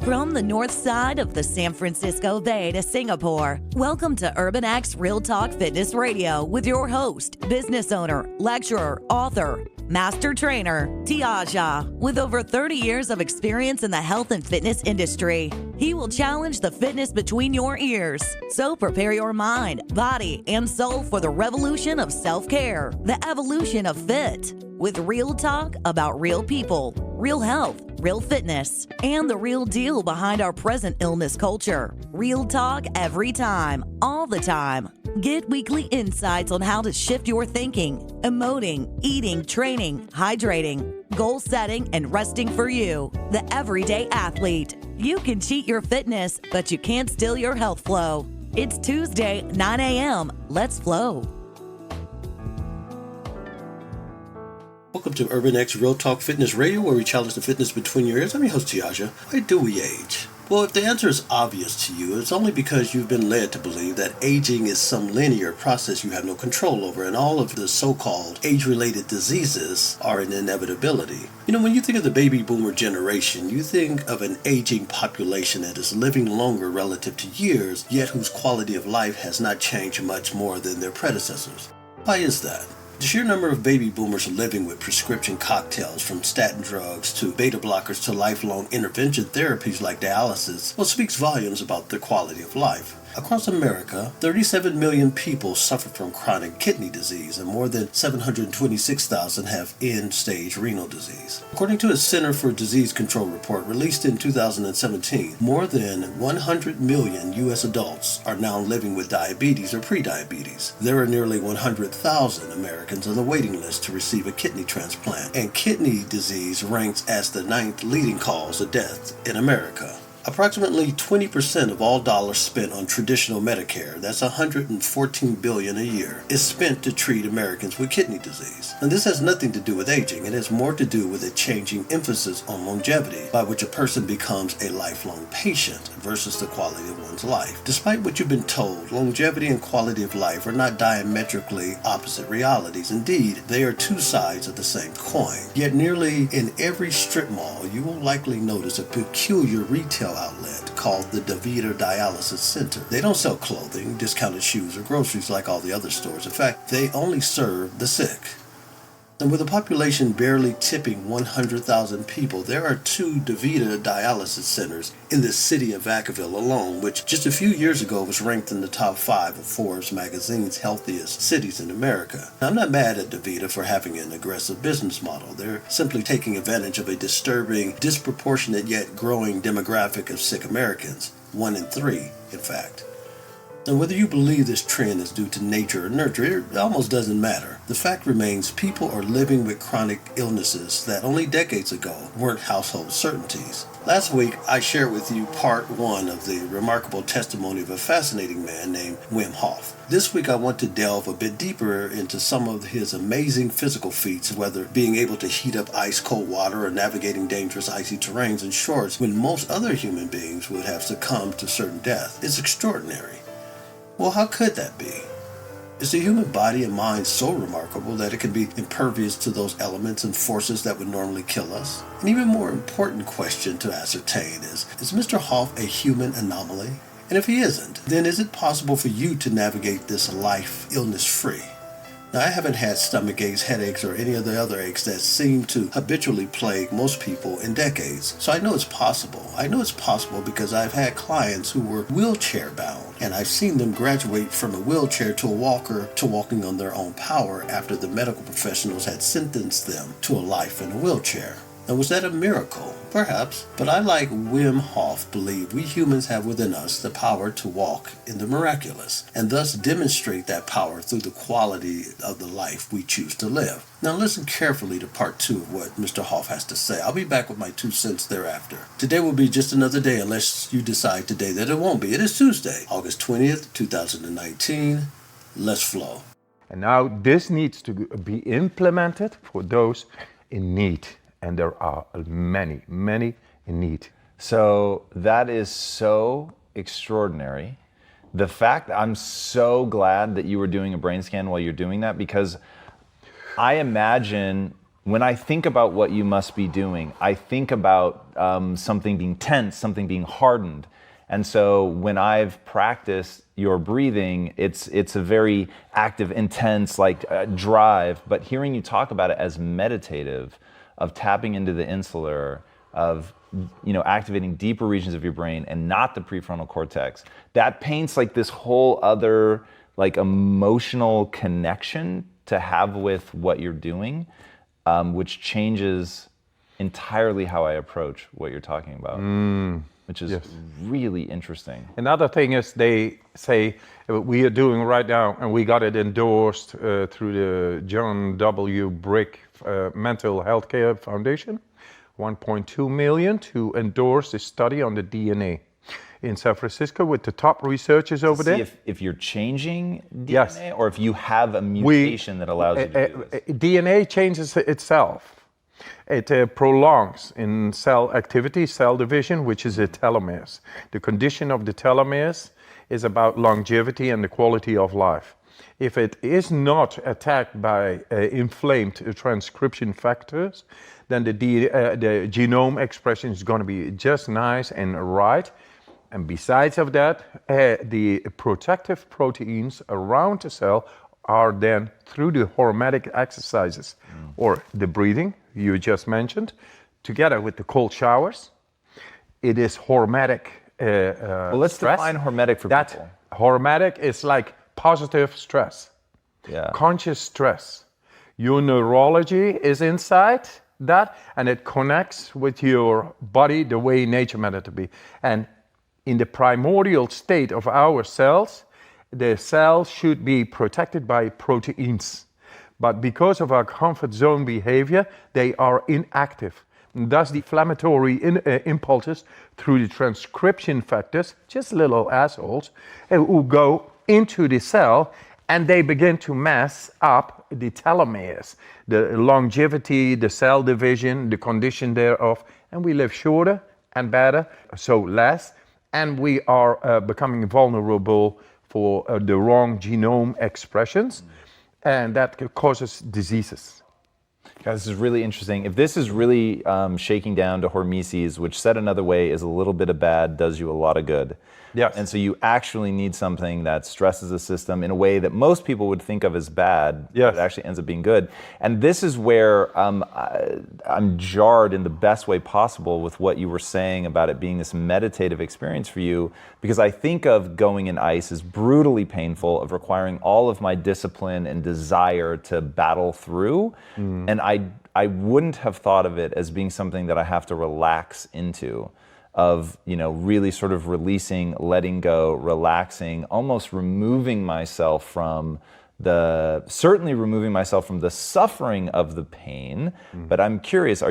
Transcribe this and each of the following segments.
From the north side of the San Francisco Bay to Singapore, welcome to Urban X Real Talk Fitness Radio with your host, business owner, lecturer, author, master trainer, Tiaja. With over 30 years of experience in the health and fitness industry, he will challenge the fitness between your ears. So prepare your mind, body, and soul for the revolution of self-care, the evolution of fit, with real talk about real people, real health, real fitness, and the real deal behind our present illness culture. Real talk every time, all the time. Get weekly insights on how to shift your thinking, emoting, eating, training, hydrating, goal setting, and resting for you, the everyday athlete. You can cheat your fitness, but you can't steal your health flow. It's Tuesday, 9 a.m. Let's flow. Welcome to Urban X Real Talk Fitness Radio, where we challenge the fitness between your ears. I'm your host, Tiaja. Why do we age? Well, if the answer is obvious to you, it's only because you've been led to believe that aging is some linear process you have no control over, and all of the so-called age-related diseases are an inevitability. You know, when you think of the baby boomer generation, you think of an aging population that is living longer relative to years, yet whose quality of life has not changed much more than their predecessors. Why is that? The sheer number of baby boomers living with prescription cocktails, from statin drugs to beta blockers to lifelong intervention therapies like dialysis, well, speaks volumes about their quality of life. Across America, 37 million people suffer from chronic kidney disease, and more than 726,000 have end-stage renal disease. According to a Center for Disease Control report released in 2017, more than 100 million U.S. adults are now living with diabetes or prediabetes. There are nearly 100,000 Americans on the waiting list to receive a kidney transplant, and kidney disease ranks as the 9th leading cause of death in America. Approximately 20% of all dollars spent on traditional Medicare, that's $114 billion a year, is spent to treat Americans with kidney disease. And this has nothing to do with aging. It has more to do with a changing emphasis on longevity, by which a person becomes a lifelong patient versus the quality of one's life. Despite what you've been told, longevity and quality of life are not diametrically opposite realities. Indeed, they are two sides of the same coin. Yet nearly in every strip mall, you will likely notice a peculiar retail outlet called the DaVita Dialysis Center. They don't sell clothing, discounted shoes, or groceries like all the other stores. In fact, they only serve the sick. And with a population barely tipping 100,000 people, there are 2 DaVita dialysis centers in the city of Vacaville alone, which just a few years ago was ranked in the top 5 of Forbes magazine's healthiest cities in America. Now, I'm not mad at DaVita for having an aggressive business model. They're simply taking advantage of a disturbing, disproportionate yet growing demographic of sick Americans, 1 in 3, in fact. And whether you believe this trend is due to nature or nurture, it almost doesn't matter. The fact remains, people are living with chronic illnesses that only decades ago weren't household certainties. Last week, I shared with you part 1 of the remarkable testimony of a fascinating man named Wim Hof. This week, I want to delve a bit deeper into some of his amazing physical feats, whether being able to heat up ice-cold water or navigating dangerous icy terrains in shorts when most other human beings would have succumbed to certain death. It's extraordinary. Well, how could that be? Is the human body and mind so remarkable that it can be impervious to those elements and forces that would normally kill us? An even more important question to ascertain is Mr. Hof a human anomaly? And if he isn't, then is it possible for you to navigate this life illness-free? Now, I haven't had stomach aches, headaches, or any of the other aches that seem to habitually plague most people in decades. So I know it's possible. I know it's possible because I've had clients who were wheelchair-bound, and I've seen them graduate from a wheelchair to a walker to walking on their own power after the medical professionals had sentenced them to a life in a wheelchair. Now, was that a miracle? Perhaps, but I, like Wim Hof, believe we humans have within us the power to walk in the miraculous, and thus demonstrate that power through the quality of the life we choose to live. Now listen carefully to part 2 of what Mr. Hof has to say. I'll be back with my 2 cents thereafter. Today will be just another day, unless you decide today that it won't be. It is Tuesday, August 20th, 2019. Let's flow. And now this needs to be implemented for those in need. And there are many, many in need. So that is so extraordinary. The fact, I'm so glad that you were doing a brain scan while you're doing that, because I imagine when I think about what you must be doing, I think about something being tense, something being hardened. And so when I've practiced your breathing, it's a very active, intense, drive. But hearing you talk about it as meditative, of tapping into the insular, of activating deeper regions of your brain and not the prefrontal cortex, that paints like this whole other emotional connection to have with what you're doing, which changes entirely how I approach what you're talking about, which is really interesting. Another thing is they say we are doing right now, and we got it endorsed through the John W. Brick Mental Healthcare Foundation, 1.2 million to endorse this study on the DNA in San Francisco with the top researchers over there. See if you're changing DNA or if you have a mutation that allows you to do this. DNA changes itself. It prolongs in cell activity, cell division, which is a telomeres. The condition of the telomeres is about longevity and the quality of life. If it is not attacked by inflamed transcription factors, then the genome expression is going to be just nice and right. And besides of that, the protective proteins around the cell are then, through the hormetic exercises or the breathing you just mentioned, together with the cold showers, it is hormetic well, let's stress. define hormetic for people. Hormetic is like positive stress, conscious stress. Your neurology is inside that, and it connects with your body the way nature meant it to be. And in the primordial state of our cells, the cells should be protected by proteins. But because of our comfort zone behavior, they are inactive. And thus the inflammatory impulses through the transcription factors, just little assholes, who go into the cell, and they begin to mess up the telomeres, the longevity, the cell division, the condition thereof, and we live shorter and better, so less, and we are becoming vulnerable for the wrong genome expressions, and that causes diseases. Guys, this is really interesting. If this is really shaking down to hormesis, which said another way is a little bit of bad, does you a lot of good. Yes. And so you actually need something that stresses the system in a way that most people would think of as bad, yes, but it actually ends up being good. And this is where I'm jarred in the best way possible with what you were saying about it being this meditative experience for you, because I think of going in ice as brutally painful, of requiring all of my discipline and desire to battle through. And I wouldn't have thought of it as being something that I have to relax into, of really sort of releasing, letting go, relaxing, almost removing myself from certainly removing myself from the suffering of the pain. But I'm curious,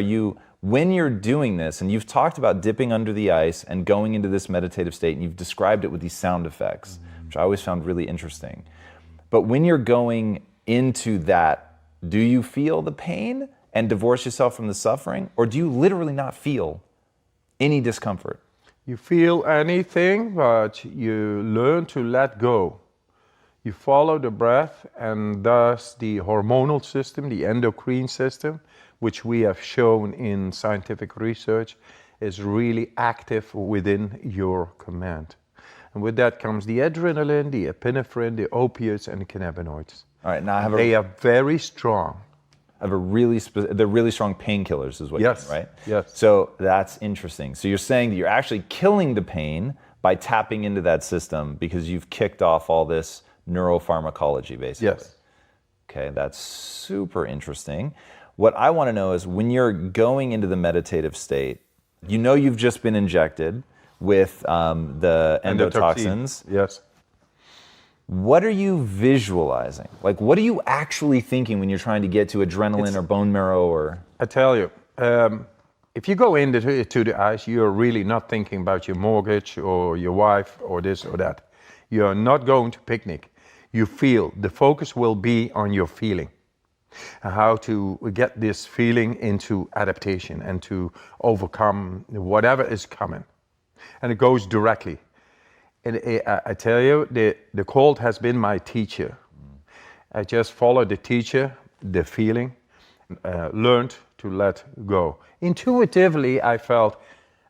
when you're doing this, and you've talked about dipping under the ice and going into this meditative state, and you've described it with these sound effects, which I always found really interesting. But when you're going into that, do you feel the pain and divorce yourself from the suffering? Or do you literally not feel any discomfort? You feel anything, but you learn to let go. You follow the breath, and thus the hormonal system, the endocrine system, which we have shown in scientific research, is really active within your command. And with that comes the adrenaline, the epinephrine, the opiates, and the cannabinoids. All right, now they are very strong. They're really strong painkillers, is what you mean, right? Yes. So that's interesting. So you're saying that you're actually killing the pain by tapping into that system because you've kicked off all this neuropharmacology, basically. Yes. Okay, that's super interesting. What I want to know is, when you're going into the meditative state, you've just been injected with the endotoxins. Yes. What are you visualizing? Like, what are you actually thinking when you're trying to get to adrenaline or bone marrow? Or I tell you, if you go into the ice, you're really not thinking about your mortgage or your wife or this or that. You're not going to picnic. You feel. The focus will be on your feeling. How to get this feeling into adaptation and to overcome whatever is coming. And it goes directly. And I tell you, the cold has been my teacher. I just follow the teacher, the feeling, learned to let go. Intuitively, I felt,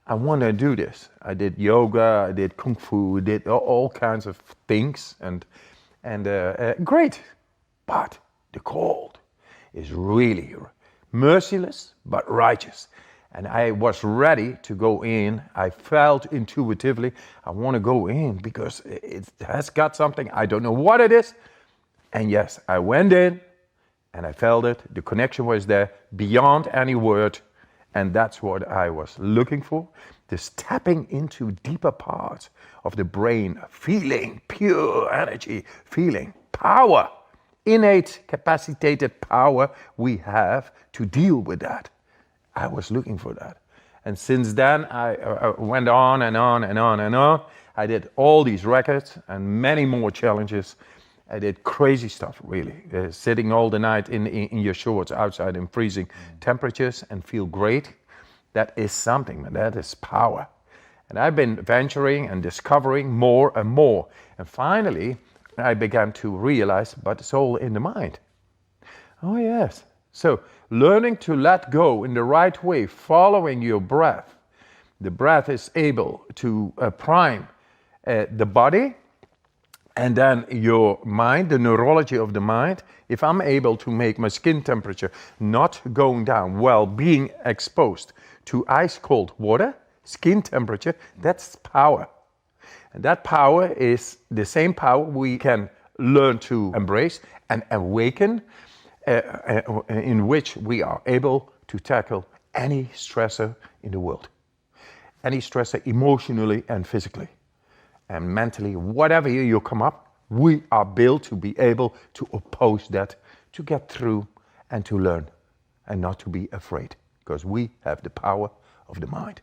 I want to do this. I did yoga, I did kung fu, did all kinds of things, and great. But the cold is really merciless but righteous. And I was ready to go in. I felt intuitively, I want to go in because it has got something. I don't know what it is. And yes, I went in and I felt it. The connection was there beyond any word. And that's what I was looking for. This tapping into deeper parts of the brain, feeling pure energy, feeling power, innate capacitated power we have to deal with that. I was looking for that. And since then, I went on and on and on and on. I did all these records and many more challenges. I did crazy stuff, really. Sitting all the night in your shorts outside in freezing temperatures and feel great. That is something, man. That is power. And I've been venturing and discovering more and more. And finally, I began to realize, but it's all in the mind. Oh, yes. So learning to let go in the right way, following your breath. The breath is able to prime the body and then your mind, the neurology of the mind. If I'm able to make my skin temperature not going down while being exposed to ice cold water, skin temperature, that's power. And that power is the same power we can learn to embrace and awaken, in which we are able to tackle any stressor in the world. Any stressor emotionally and physically and mentally, whatever you come up, we are built to be able to oppose that, to get through and to learn and not to be afraid, because we have the power of the mind.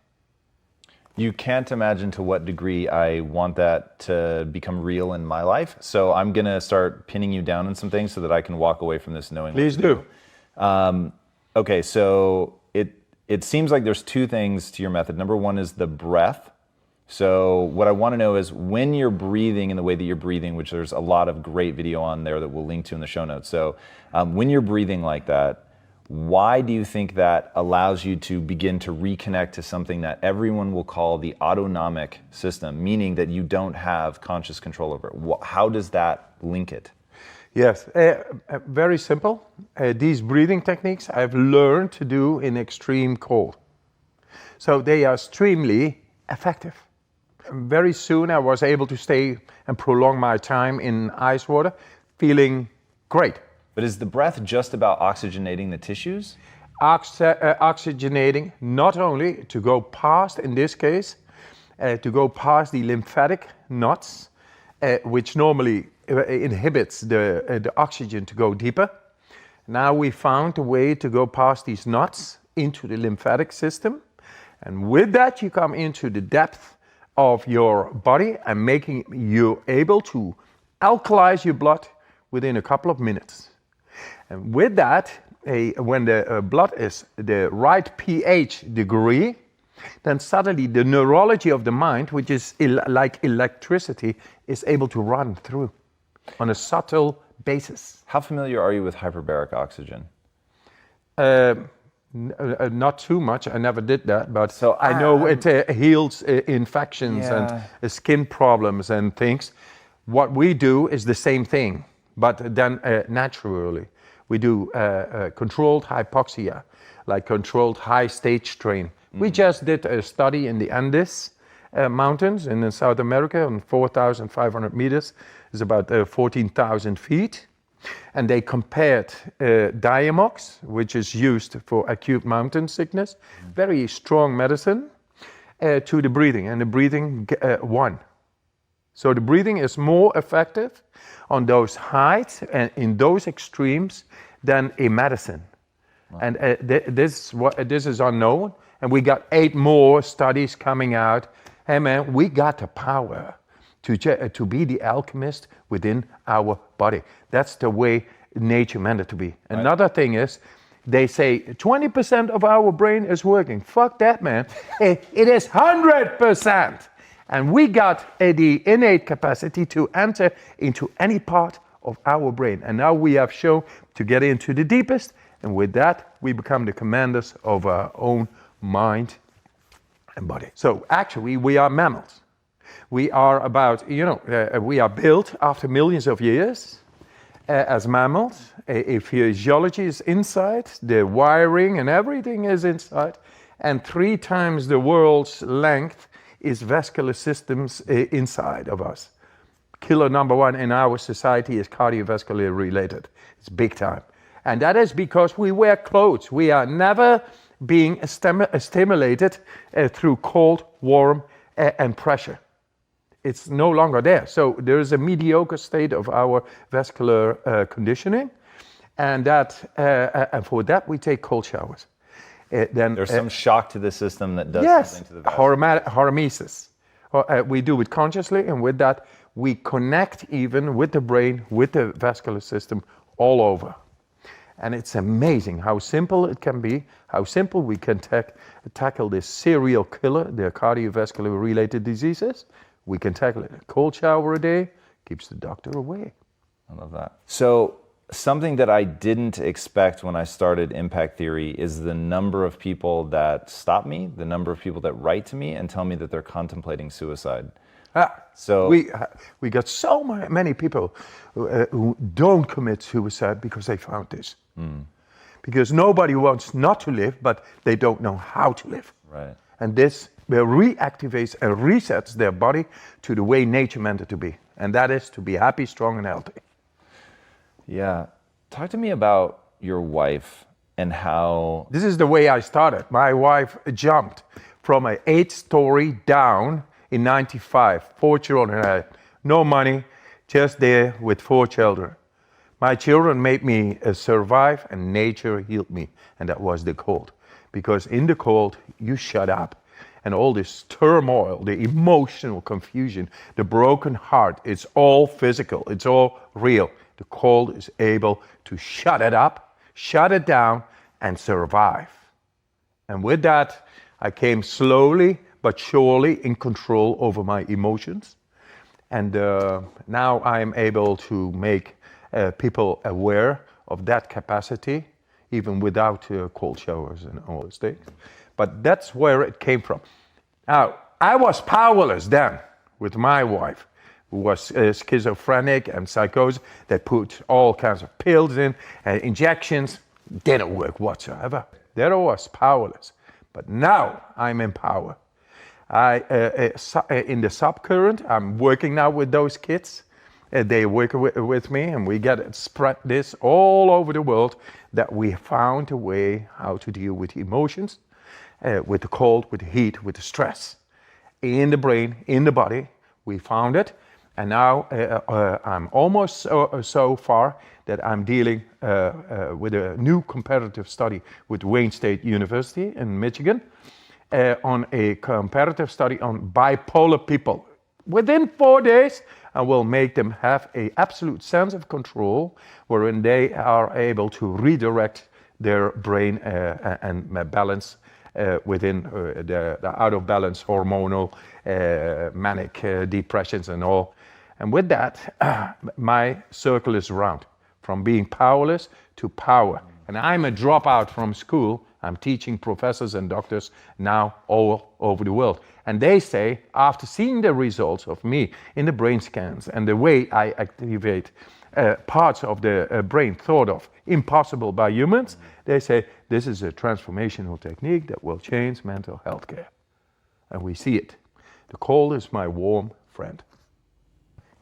You can't imagine to what degree I want that to become real in my life. So I'm going to start pinning you down on some things so that I can walk away from this knowing. Please do. Okay, so it seems like there's two things to your method. Number one is the breath. So what I want to know is when you're breathing in the way that you're breathing, which there's a lot of great video on there that we'll link to in the show notes. So when you're breathing like that, why do you think that allows you to begin to reconnect to something that everyone will call the autonomic system, meaning that you don't have conscious control over it? How does that link it? Yes, very simple. These breathing techniques I've learned to do in extreme cold. So they are extremely effective. Very soon I was able to stay and prolong my time in ice water, feeling great. But is the breath just about oxygenating the tissues? Oxygenating, not only to go past, in this case, to go past the lymphatic knots, which normally inhibits the oxygen to go deeper. Now we found a way to go past these knots into the lymphatic system. And with that, you come into the depth of your body and making you able to alkalize your blood within a couple of minutes. And with that, when the blood is the right pH degree, then suddenly the neurology of the mind, which is like electricity, is able to run through on a subtle basis. How familiar are you with hyperbaric oxygen? Not too much. I never did that, but so I know it heals infections and skin problems and things. What we do is the same thing, but then naturally. We do controlled hypoxia, like controlled high stage strain. We just did a study in the Andes mountains in South America on 4,500 meters. It's about 14,000 feet. And they compared Diamox, which is used for acute mountain sickness, very strong medicine, to the breathing. And the breathing won. So the breathing is more effective on those heights and in those extremes than a medicine. Wow. And this is unknown. And we got 8 more studies coming out. Hey man, we got the power to be the alchemist within our body. That's the way nature meant it to be. Right. Another thing is, they say 20% of our brain is working. Fuck that, man. It is 100%. And we got the innate capacity to enter into any part of our brain. And now we have shown to get into the deepest And with that, we become the commanders of our own mind and body. So actually, we are mammals. We are about, we are built after millions of years as mammals. A physiology is inside, the wiring and everything is inside. And 3 times the world's length is vascular systems inside of us. Killer number 1 in our society is cardiovascular related. It's big time. And that is because we wear clothes. We are never being stimulated through cold, warm, and pressure. It's no longer there. So there is a mediocre state of our vascular conditioning. And for that, we take cold showers. Then there's some shock to the system that does something to the Yes, hormesis. We do it consciously, and with that, we connect even with the brain, with the vascular system all over. And it's amazing how simple it can be, how simple we can tackle this serial killer, the cardiovascular related diseases. We can tackle it. A cold shower a day keeps the doctor away. I love that. So something that I didn't expect when I started Impact Theory is the number of people that stop me, the number of people that write to me and tell me that they're contemplating suicide. So we got so many people who don't commit suicide because they found this. Because nobody wants not to live, but they don't know how to live. Right. And this reactivates and resets their body to the way nature meant it to be. And that is to be happy, strong, and healthy. Yeah. Talk to me about your wife and how... This is the way I started. My wife jumped from an 8-story down in 95. 4 children. I had no money, just there with 4 children. My children made me survive, and nature healed me. And that was the cold. Because in the cold, you shut up. And all this turmoil, the emotional confusion, the broken heart, it's all physical, it's all real. The cold is able to shut it up, shut it down, and survive. And with that, I came slowly but surely in control over my emotions. And now I am able to make people aware of that capacity, even without cold showers and all those things. But that's where it came from. Now, I was powerless then with my wife, who was schizophrenic and psychosis. They put all kinds of pills in, injections, didn't work whatsoever. There I was powerless. But now I'm in power. In the subcurrent, I'm working now with those kids. They work with me, and we get spread this all over the world, that we found a way how to deal with emotions, with the cold, with the heat, with the stress. In the brain, in the body, we found it. And now I'm almost so far that I'm dealing with a new comparative study with Wayne State University in Michigan on a comparative study on bipolar people. Within 4 days, I will make them have an absolute sense of control, wherein they are able to redirect their brain and balance within the out of balance hormonal manic depressions and all. And with that, my circle is round, from being powerless to power. And I'm a dropout from school. I'm teaching professors and doctors now all over the world. And they say, after seeing the results of me in the brain scans and the way I activate parts of the brain thought of impossible by humans, they say, this is a transformational technique that will change mental health care. And we see it. The cold is my warm friend.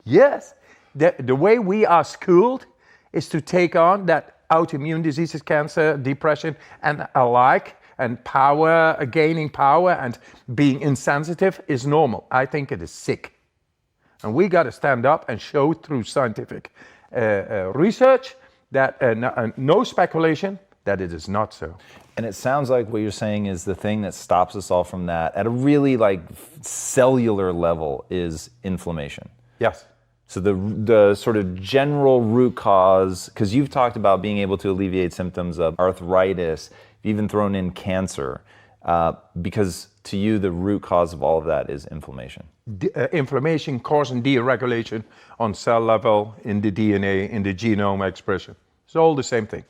Yes, the way we are schooled is to take on that autoimmune diseases, cancer, depression, and alike, and power, gaining power and being insensitive is normal. I think it is sick. And we got to stand up and show through scientific research that no speculation that it is not so. And it sounds like what you're saying is the thing that stops us all from that at a really like cellular level is inflammation. Yes. So the sort of general root cause, because you've talked about being able to alleviate symptoms of arthritis, you've even thrown in cancer, because to you the root cause of all of that is inflammation. Inflammation causing deregulation on cell level, in the DNA, in the genome expression. It's all the same thing.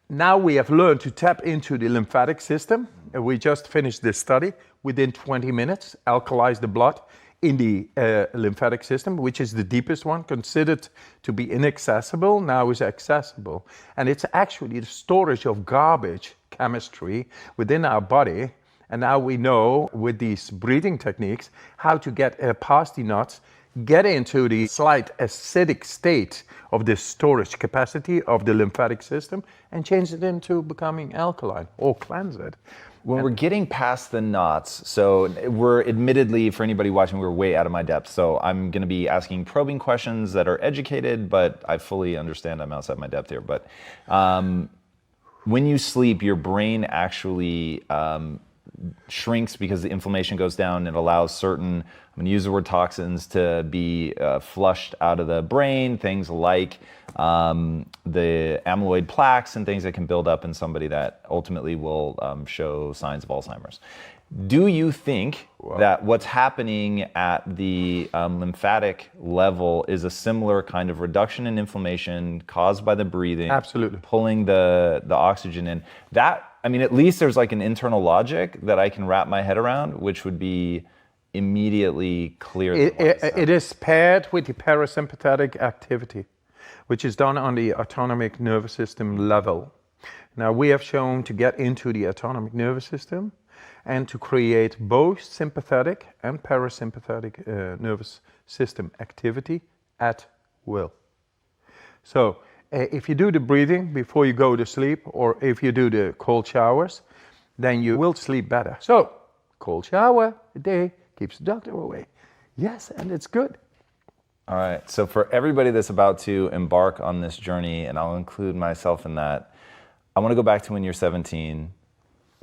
now we have learned to tap into the lymphatic system. We just finished this study. Within 20 minutes, alkalize the blood in the lymphatic system, which is the deepest one, considered to be inaccessible, now is accessible. And it's actually the storage of garbage chemistry within our body. And now we know with these breathing techniques how to get past the nuts, get into the slight acidic state of the storage capacity of the lymphatic system and change it into becoming alkaline or cleanse it. When we're getting past the knots, so we're admittedly, for anybody watching, we're way out of my depth. So I'm going to be asking probing questions that are educated, but I fully understand I'm outside my depth here. But when you sleep, your brain actually shrinks because the inflammation goes down. It allows certain, I'm going to use the word toxins, to be flushed out of the brain, things like the amyloid plaques and things that can build up in somebody that ultimately will show signs of Alzheimer's. Do you think that what's happening at the lymphatic level is a similar kind of reduction in inflammation caused by the breathing? Absolutely. Pulling the oxygen in. That, I mean, at least there's like an internal logic that I can wrap my head around, which would be immediately clear. It is paired with the parasympathetic activity, which is done on the autonomic nervous system level. Now, we have shown to get into the autonomic nervous system and to create both sympathetic and parasympathetic nervous system activity at will. So if you do the breathing before you go to sleep, or if you do the cold showers, then you will sleep better. So cold shower a day keeps the doctor away. Yes, and it's good. All right, so for everybody that's about to embark on this journey, and I'll include myself in that, I want to go back to when you're 17.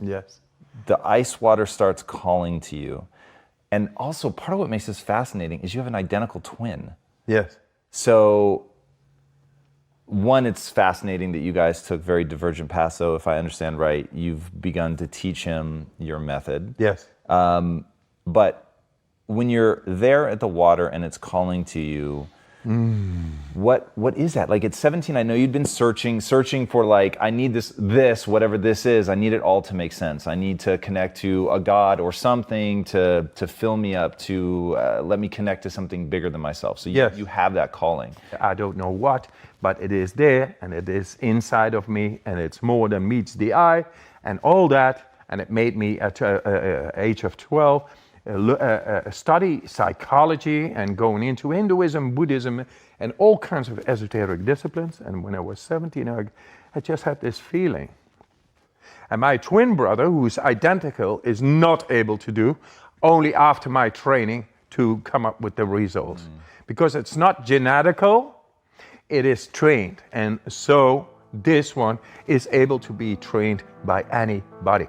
Yes. The ice water starts calling to you. And also, part of what makes this fascinating is you have an identical twin. Yes. So, one, it's fascinating that you guys took very divergent paths. So, if I understand right, you've begun to teach him your method. Yes. But when you're there at the water and it's calling to you, what is that? Like at 17, I know you'd been searching for like, I need this, whatever this is, I need it all to make sense. I need to connect to a God or something to fill me up, to let me connect to something bigger than myself. So you have that calling. I don't know what, but it is there and it is inside of me and it's more than meets the eye and all that. And it made me at age of 12, study psychology and going into Hinduism, Buddhism, and all kinds of esoteric disciplines. And when I was 17, I just had this feeling. And my twin brother, who's identical, is not able to do, only after my training, to come up with the results. Because it's not genetical, it is trained. And so this one is able to be trained by anybody.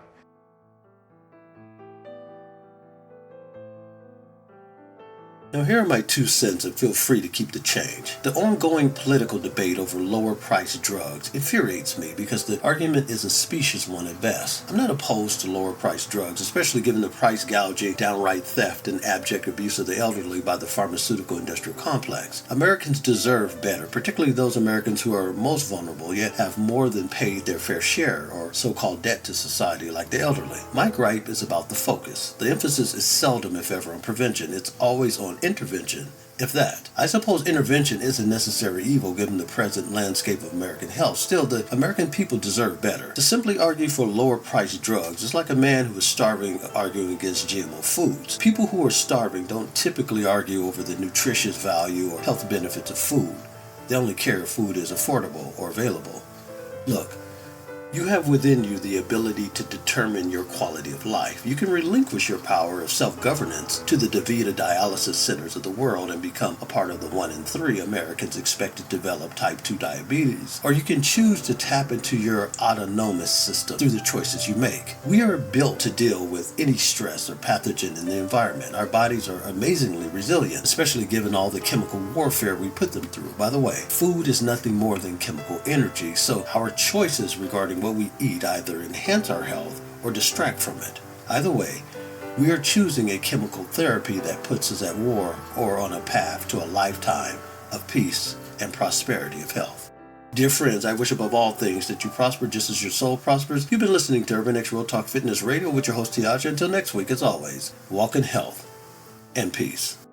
Now here are my 2 cents, and feel free to keep the change. The ongoing political debate over lower priced drugs infuriates me because the argument is a specious one at best. I'm not opposed to lower priced drugs, especially given the price gouging, downright theft, and abject abuse of the elderly by the pharmaceutical industrial complex. Americans deserve better, particularly those Americans who are most vulnerable yet have more than paid their fair share or so-called debt to society, like the elderly. My gripe is about the focus. The emphasis is seldom, if ever, on prevention. It's always on intervention, if that. I suppose intervention is a necessary evil given the present landscape of American health. Still, the American people deserve better. To simply argue for lower priced drugs is like a man who is starving arguing against GMO foods. People who are starving don't typically argue over the nutritious value or health benefits of food. They only care if food is affordable or available. Look, you have within you the ability to determine your quality of life. You can relinquish your power of self-governance to the DaVita dialysis centers of the world and become a part of the 1 in 3 Americans expected to develop type 2 diabetes. Or you can choose to tap into your autonomous system through the choices you make. We are built to deal with any stress or pathogen in the environment. Our bodies are amazingly resilient, especially given all the chemical warfare we put them through. By the way, food is nothing more than chemical energy, so our choices regarding what we eat either enhance our health or distract from it. Either way, we are choosing a chemical therapy that puts us at war or on a path to a lifetime of peace and prosperity of health. Dear friends, I wish above all things that you prosper just as your soul prospers. You've been listening to Urban X Real Talk Fitness Radio with your host Tiaja. Until next week, as always, walk in health and peace.